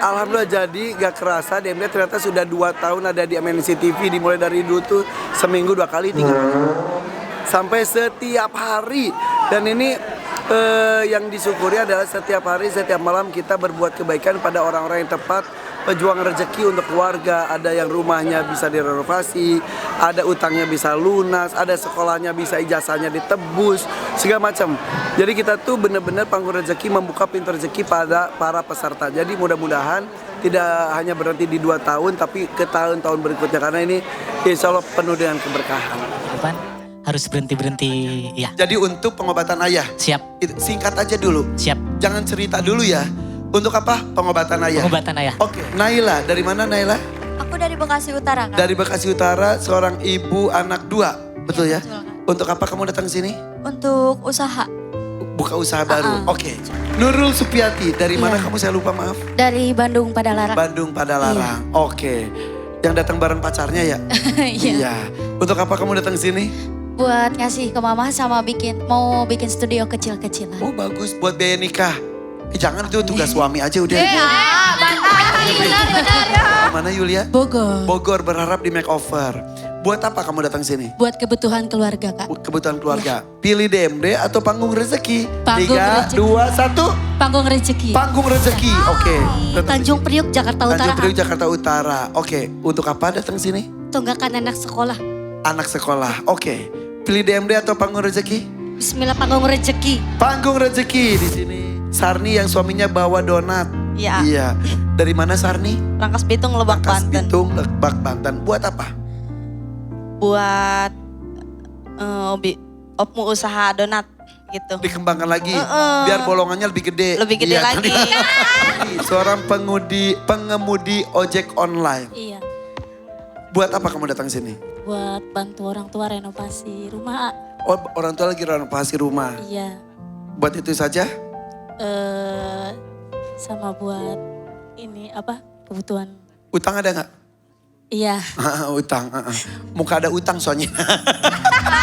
Alhamdulillah, jadi gak kerasa DMD ternyata sudah 2 tahun ada di MNC TV. Dimulai dari dulu tuh seminggu 2 kali, 3 kali. Sampai setiap hari. Dan ini yang disyukuri adalah setiap hari, setiap malam kita berbuat kebaikan pada orang-orang yang tepat. Pejuang rezeki untuk keluarga, ada yang rumahnya bisa direnovasi, ada utangnya bisa lunas, ada sekolahnya bisa ijazahnya ditebus, segala macam. Jadi kita tuh benar-benar Panggung Rezeki membuka pintu rezeki pada para peserta. Jadi mudah-mudahan tidak hanya berhenti di 2 tahun, tapi ke tahun-tahun berikutnya, karena ini insya Allah penuh dengan keberkahan. Depan harus berhenti ya. Jadi untuk pengobatan ayah, Siap, singkat aja dulu, siap. jangan cerita dulu ya. Untuk apa? Pengobatan ayah. Pengobatan ayah. Oke, Naila, dari mana Naila? Aku dari Bekasi Utara, Kak. Dari Bekasi Utara, seorang ibu anak 2, betul ya? Betul, Kak. Untuk apa kamu datang sini? Untuk usaha Buka usaha baru. Oke. Nurul Supiati, dari mana kamu? Saya lupa, maaf. dari Bandung Padalarang. Bandung Padalarang. Oke. Yang datang bareng pacarnya ya? Iya. Untuk apa kamu datang sini? Buat ngasih ke mama sama mau bikin studio kecil-kecilan. Oh bagus, buat biaya nikah. Jangan, itu tugas suami aja udah. Mana Yulia? Bogor. Bogor, berharap di makeover. Buat apa kamu datang sini? Buat kebutuhan keluarga, Kak. Kebutuhan keluarga. Pilih DMD atau Panggung Rezeki? Panggung 3, Rezeki. 2, 1. Panggung rezeki. Panggung Rezeki. Oke. Tanjung Priuk, Jakarta Utara. Tanjung Priok, Jakarta Utara. Oke. Untuk apa datang sini? Tunggakan anak sekolah. Anak sekolah. Oke. Pilih DMD atau Panggung Rezeki? Bismillah, Panggung rezeki. Panggung Rezeki di sini. Sarni yang suaminya bawa donat. Iya. Iya. Dari mana Sarni? Rangkas Bitung, Lebak, Rangkas Banten. Bitung, Lebak, Banten. Buat apa? Buat opmu usaha donat gitu. Dikembangkan lagi. Biar bolongannya lebih gede. Lebih gede Iya, lagi. Seorang pengemudi ojek online. Iya. Buat apa kamu datang sini? Buat bantu orang tua renovasi rumah. Oh, orang tua lagi renovasi rumah. Iya. Buat itu saja? Sama buat ini kebutuhan. Utang ada nggak? Iya. Utang. Muka ada utang soalnya.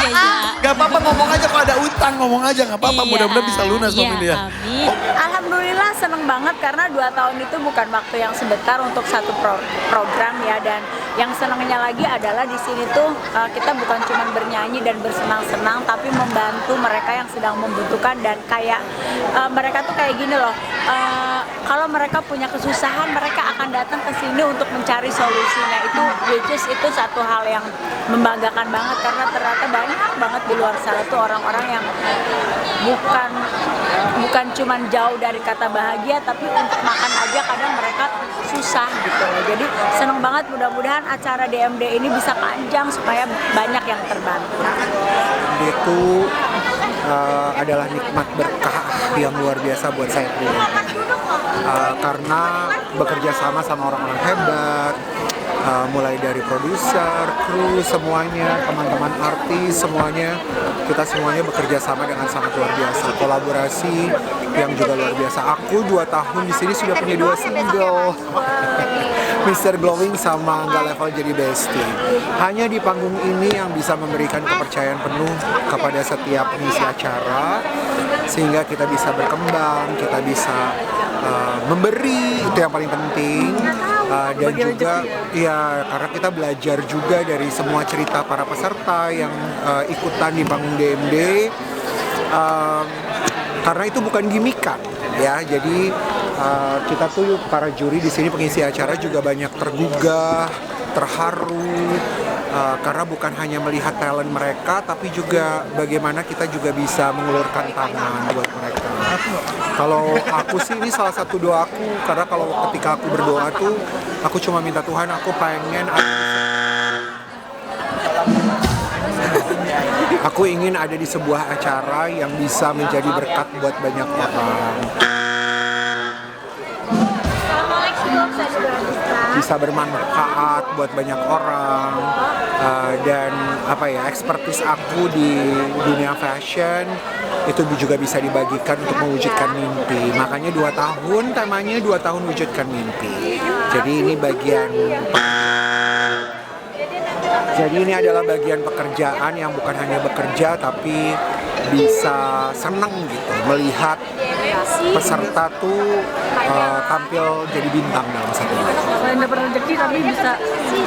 Iya. Gak apa-apa, ngomong aja kalau ada utang, ngomong aja gak apa-apa. Iya. Mudah-mudahan bisa lunas Iya, mobilnya. amin. Alhamdulillah seneng banget karena 2 tahun itu bukan waktu yang sebentar untuk satu program ya, dan yang senengnya lagi adalah di sini tuh kita bukan cuma bernyanyi dan bersenang-senang, tapi membantu mereka yang sedang membutuhkan, dan kayak mereka tuh kayak gini loh, kalau mereka punya kesusahan mereka akan datang ke sini untuk mencari solusinya. Itu which is itu satu hal yang membanggakan banget, karena ternyata banyak banget di luar sana tuh orang-orang yang bukan cuman jauh dari kata bahagia, tapi untuk makan aja kadang mereka susah gitu loh. Jadi seneng banget, mudah-mudahan acara DMD ini bisa panjang supaya banyak yang terbantu. Itu adalah nikmat berkah yang luar biasa buat saya pribadi. Karena bekerja sama orang-orang hebat, mulai dari produser, kru, semuanya, teman-teman artis, semuanya, kita semuanya bekerja sama dengan sangat luar biasa. Kolaborasi yang juga luar biasa. Aku 2 tahun di sini sudah punya 2 single. Mr. Glowing sama Nggak Level Jadi Bestie. Hanya di panggung ini yang bisa memberikan kepercayaan penuh kepada setiap pengisi acara, sehingga kita bisa berkembang, kita bisa memberi, itu yang paling penting. Dan juga ya karena kita belajar juga dari semua cerita para peserta yang ikutan di panggung DMD, karena itu bukan gimikan ya. Jadi kita tuh para juri di sini, pengisi acara juga banyak tergugah, terharu, karena bukan hanya melihat talent mereka, tapi juga bagaimana kita juga bisa mengulurkan tangan buat mereka. Kalau aku sih, ini salah satu doaku, karena kalau ketika aku berdoa tuh, aku cuma minta Tuhan, aku pengen aku ingin ada di sebuah acara yang bisa menjadi berkat buat banyak orang. Bisa bermanfaat buat banyak orang, dan expertise aku di dunia fashion itu juga bisa dibagikan untuk mewujudkan mimpi. Makanya 2 tahun, temanya 2 tahun wujudkan mimpi. Jadi ini adalah bagian pekerjaan yang bukan hanya bekerja, tapi bisa senang gitu melihat peserta tuh tampil jadi bintang dalam satu hari. Selain dapat rezeki tapi bisa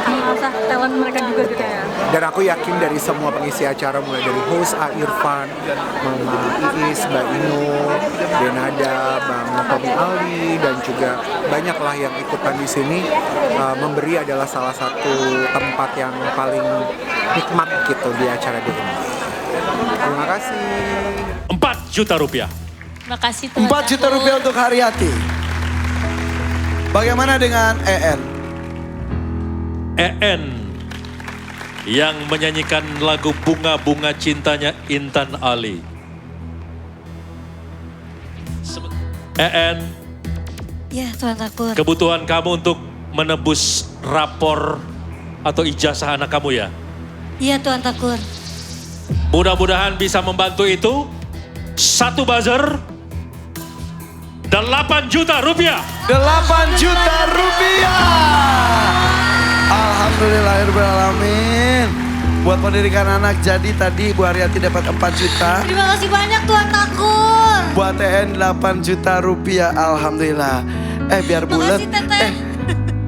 mengasah talent mereka juga gitu ya. Dan aku yakin dari semua pengisi acara, mulai dari host A. Irfan, Mama Iis, Mbak Inul, Denada, Bang Tommy Ali, dan juga banyaklah yang ikutan di sini. Memberi adalah salah satu tempat yang paling nikmat gitu di acara DMD. Terima kasih. 4 juta rupiah. Makasih Tuhan. 4 juta rupiah untuk Haryati. Bagaimana dengan EN? EN yang menyanyikan lagu Bunga-Bunga Cintanya Intan Ali. EN, Ya Tuan Takur. kebutuhan kamu untuk menebus rapor atau ijazah anak kamu ya? Iya Tuan Takur. Mudah-mudahan bisa membantu itu. 1 buzzer, 8 juta rupiah. 8 juta rupiah. Alhamdulillahirrahmanirrahim. Buat pendidikan anak, jadi tadi Bu Haryati dapat 4 juta. Terima kasih banyak Tuan Takur. Buat TN 8 juta rupiah. Alhamdulillah. Biar bulat. Makasih Teteh.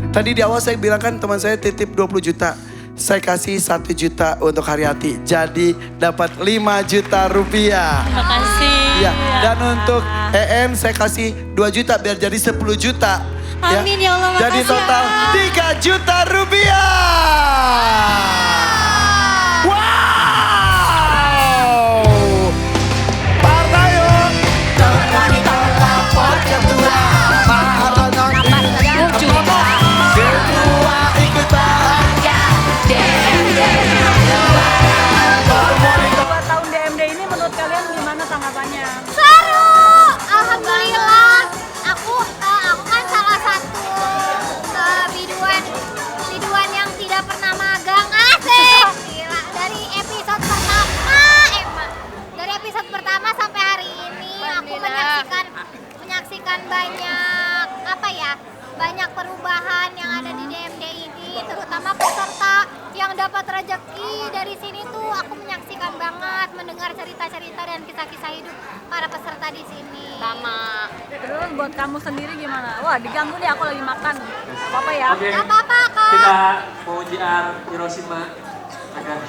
Tadi di awal saya bilang kan teman saya titip 20 juta. Saya kasih 1 juta untuk Haryati. Jadi dapat 5 juta rupiah. Terima kasih. Ya, dan untuk EN saya kasih 2 juta biar jadi 10 juta. Amin ya Allah, Jadi makasih total ya. 3 juta rupiah. Wow. Partayun. Lapor ketua. Mahatonong Ketua ikut bahagia. 2 tahun DMD ini menurut kalian gimana tanggapannya? Seru, alhamdulillah. Aku kan salah satu biduan yang tidak pernah magang. Asik. Gila, dari episode pertama dari episode pertama sampai hari ini aku menyaksikan banyak perubahan yang ada di DMD ini, terutama peserta yang dapat rezeki dari sini tuh aku menyaksikan banget, mendengar cerita-cerita dan kisah-kisah hidup para peserta di sini. Sama. Terus buat kamu sendiri gimana? Wah diganggu nih aku lagi makan. Apa ya? Oke. Gak apa-apa kak. Kita mau JR Hiroshima. Agar.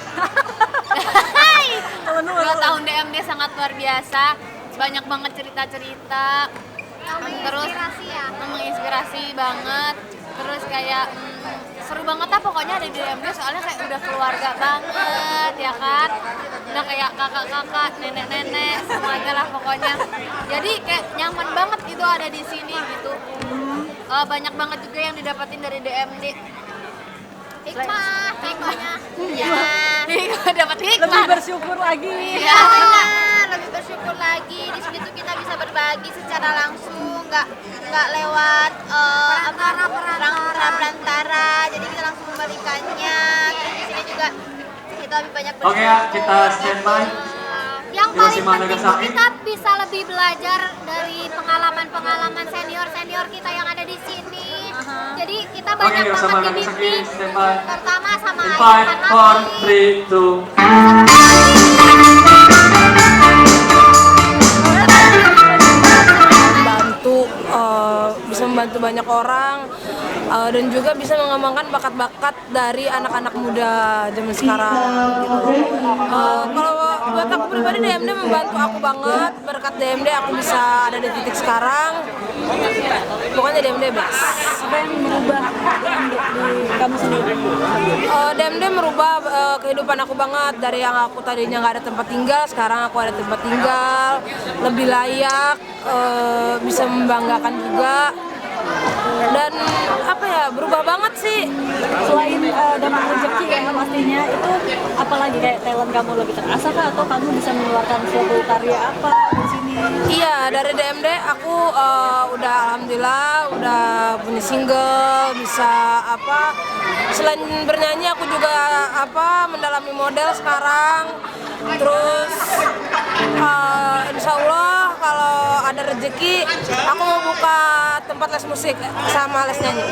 2 tahun DMD sangat luar biasa, banyak banget cerita-cerita. Terus menginspirasi banget. Terus kayak seru banget lah pokoknya ada di DMD, soalnya kayak udah keluarga banget ya kan. Udah kayak kakak-kakak, nenek-nenek, semuanya lah pokoknya. Jadi kayak nyaman banget gitu ada di sini gitu. Banyak banget juga yang didapatin dari DMD. Hikmahnya. Ya, dapat hikmah. Lebih bersyukur lagi. Iya, lebih bersyukur lagi. Di sini tuh kita bisa berbagi secara langsung, nggak lewat perantara. Jadi kita langsung memberikannya. Terus di sini juga kita lebih banyak bersyukur. Oke ya, kita standby. Yang paling Hiroshima, penting tuh Nagasaki. kita bisa lebih belajar dari pengalaman senior kita yang ada di sini. Jadi kita Oke, banyak Hiroshima, banget Nagasaki, dibimbing, standby. pertama sama 5, Irfan 4, Ali. 3, 2. Bisa membantu banyak orang dan juga bisa mengembangkan bakat-bakat dari anak-anak muda zaman sekarang gitu. Kalau buat aku pribadi DMD membantu aku banget, berkat DMD aku bisa ada di titik sekarang. Pokoknya DMD best. Apa yang merubah DMD di kamu sendiri? DMD merubah kehidupan aku banget, dari yang aku tadinya nggak ada tempat tinggal, sekarang aku ada tempat tinggal, lebih layak, bisa membanggakan juga. Dan apa ya, berubah banget sih. Selain dapat rezeki ya pastinya, itu apalagi kayak talent kamu lebih terasa kah, atau kamu bisa mengeluarkan suatu karya apa di sini? Iya, dari DMD aku udah alhamdulillah udah punya single, bisa apa, selain bernyanyi aku juga apa mendalami model sekarang. Terus insya Allah kalau ada rezeki aku mau buka tempat les musik sama les nyanyi.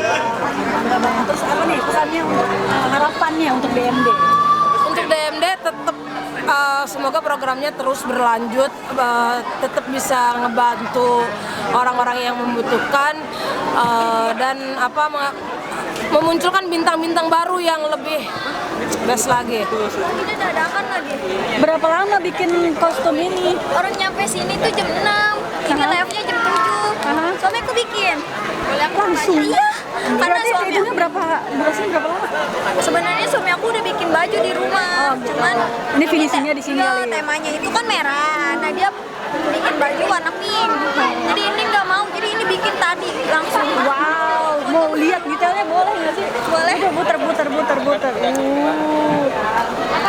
Terus apa nih pesannya untuk harapannya untuk DMD? Untuk DMD tetap semoga programnya terus berlanjut, tetap bisa ngebantu orang-orang yang membutuhkan, dan memunculkan bintang-bintang baru yang lebih best lagi. Ini dadakan lagi. Berapa lama bikin kostum ini? Orang nyampe sini tuh jam 6. Ini live-nya jam 7. Suami aku bikin. Langsung? Iya. Karena Berarti suami itu durasinya berapa lama? sebenarnya suami aku udah bikin baju di rumah. Cuman Ini finishingnya di sini iya, kali ya? temanya itu kan merah. Nah, dia bikin baju warna pink. Jadi ini nggak mau. Jadi ini bikin tadi langsung. Wow, mau lihat detailnya boleh nggak sih? Boleh. Udah muter.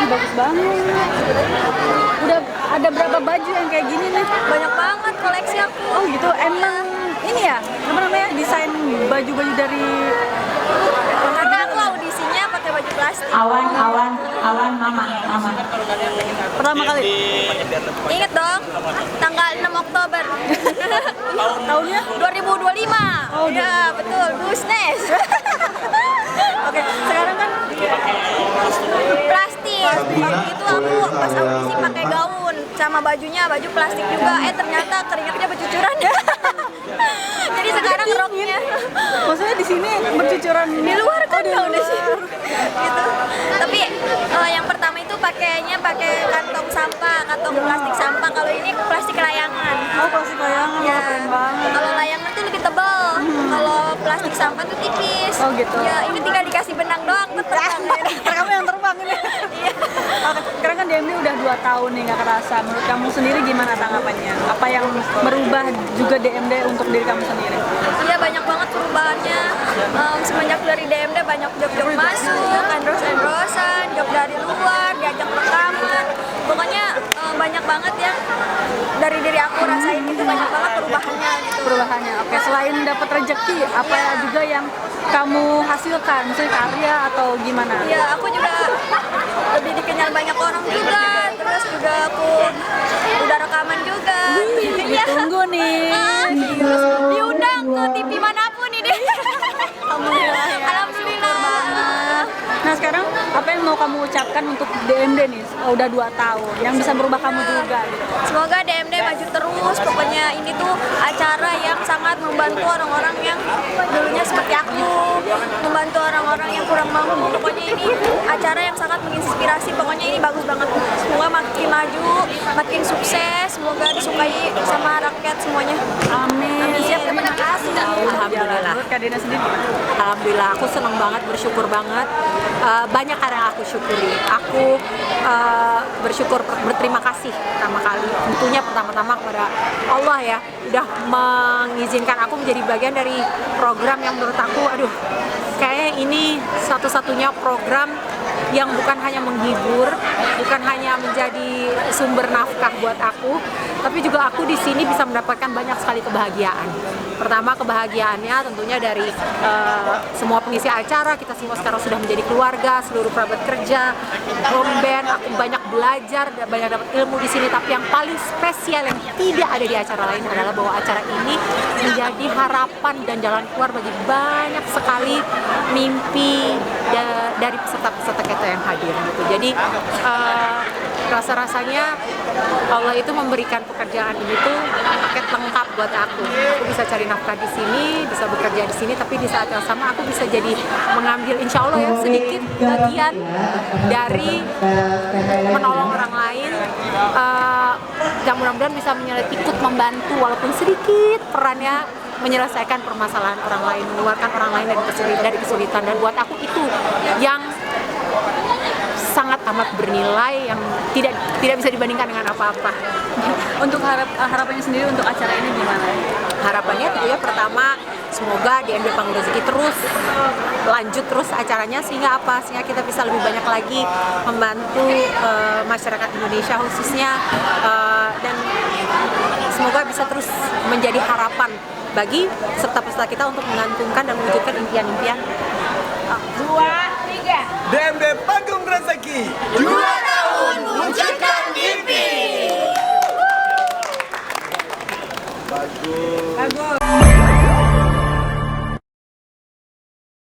Bagus banget. Udah ada berapa baju yang kayak gini nih? Banyak banget koleksi aku. Oh gitu, emang ini ya, apa namanya, desain baju-baju dari... Karena aku audisinya pakai baju plastik. Awan, mama. Pertama kali? Ingat dong, tanggal 6 Oktober. Tahunnya? 2025. Oh, ya betul, Gusnes. Oke, sekarang kan Plastik. Waktu itu aku pas audisi pakai gaun sama bajunya baju plastik juga. Ternyata keringatnya bercucuran. Jadi sekarang roknya maksudnya di sini bercucuran di luar kan di gaunnya luar. sih. Gitu. Tapi yang pertama itu pakainya pakai kantong sampah, kantong plastik sampah. Kalau ini plastik layangan. Oh, plastik layangan, Ya. keren banget. Kalau layangan tuh lebih tebal. Kalau plastik sampah tuh tipis. Oh, gitu. Ya, ini tinggal dikasih benang doang tuh terbang. Kamu yang terbang ini. Iya. Oke, sekarang kan DMD udah 2 tahun nih nggak kerasa. Menurut kamu sendiri gimana tanggapannya? Apa yang merubah juga DMD untuk diri kamu sendiri? Iya, banyak banget perubahannya. Semenjak dari DMD banyak job-job masuk, endorse-endorsean, job dari luar, diajak rekaman. Pokoknya banyak banget yang dari diri aku rasain itu banyak banget perubahannya gitu. Perubahannya. Oke, selain dapat rezeki, apa juga yang kamu hasilkan? Misalnya karya atau gimana? Iya, aku juga lebih dikenal banyak orang juga. Terus juga aku udah rekaman juga. Iya. Tunggu nih. Terus diundang ke TV manapun ini. Alhamdulillah ya. Alhamdulillah. Nah, sekarang apa yang mau kamu ucapkan untuk DMD nih? Udah 2 tahun, yang bisa merubah kamu juga gitu. Semoga DMD maju terus. Pokoknya ini tuh acara yang sangat membantu orang-orang yang dulunya seperti aku, membantu orang-orang yang kurang mampu. Pokoknya ini acara yang sangat menginspirasi. Pokoknya ini bagus banget. Semoga makin maju, makin sukses. Semoga disukai sama rakyat semuanya. Amin. Siap, terima kasih. Alhamdulillah. Menurut Kak Dina sendiri? Alhamdulillah, aku senang banget, bersyukur banget. Banyak hal yang aku syukuri. Aku bersyukur, berterima kasih pertama kali. Tentunya pertama-tama kepada Allah ya, udah mengizinkan aku menjadi bagian dari program yang menurut aku, aduh, kayaknya ini satu-satunya program yang bukan hanya menghibur, bukan hanya menjadi sumber nafkah buat aku, tapi juga aku di sini bisa mendapatkan banyak sekali kebahagiaan. Pertama, kebahagiaannya tentunya dari semua pengisi acara, kita semua sekarang sudah menjadi keluarga, seluruh kerabat kerja, home band, aku banyak belajar dan banyak dapat ilmu di sini. Tapi yang paling spesial yang tidak ada di acara lain adalah bahwa acara ini menjadi harapan dan jalan keluar bagi banyak sekali mimpi dari peserta-peserta kita yang hadir gitu. Jadi rasa-rasanya Allah itu memberikan pekerjaan ini tuh paket lengkap buat aku. Aku bisa cari nafkah di sini, bisa bekerja di sini, tapi di saat yang sama aku bisa jadi mengambil, insya Allah ya, sedikit bagian dari menolong orang lain, dan mudah-mudahan bisa ikut membantu walaupun sedikit perannya menyelesaikan permasalahan orang lain, mengeluarkan orang lain dari kesulitan. Dan buat aku itu yang sangat amat bernilai, yang tidak bisa dibandingkan dengan apa-apa. Untuk harapannya sendiri untuk acara ini gimana? Harapannya tentunya pertama, semoga DMD Panggung Rezeki terus lanjut terus acaranya, sehingga apa? Sehingga kita bisa lebih banyak lagi membantu masyarakat Indonesia khususnya, dan semoga bisa terus menjadi harapan bagi peserta-peserta kita untuk menggantungkan dan mewujudkan impian-impian. 2, 3. DMD Panggung Rezeki.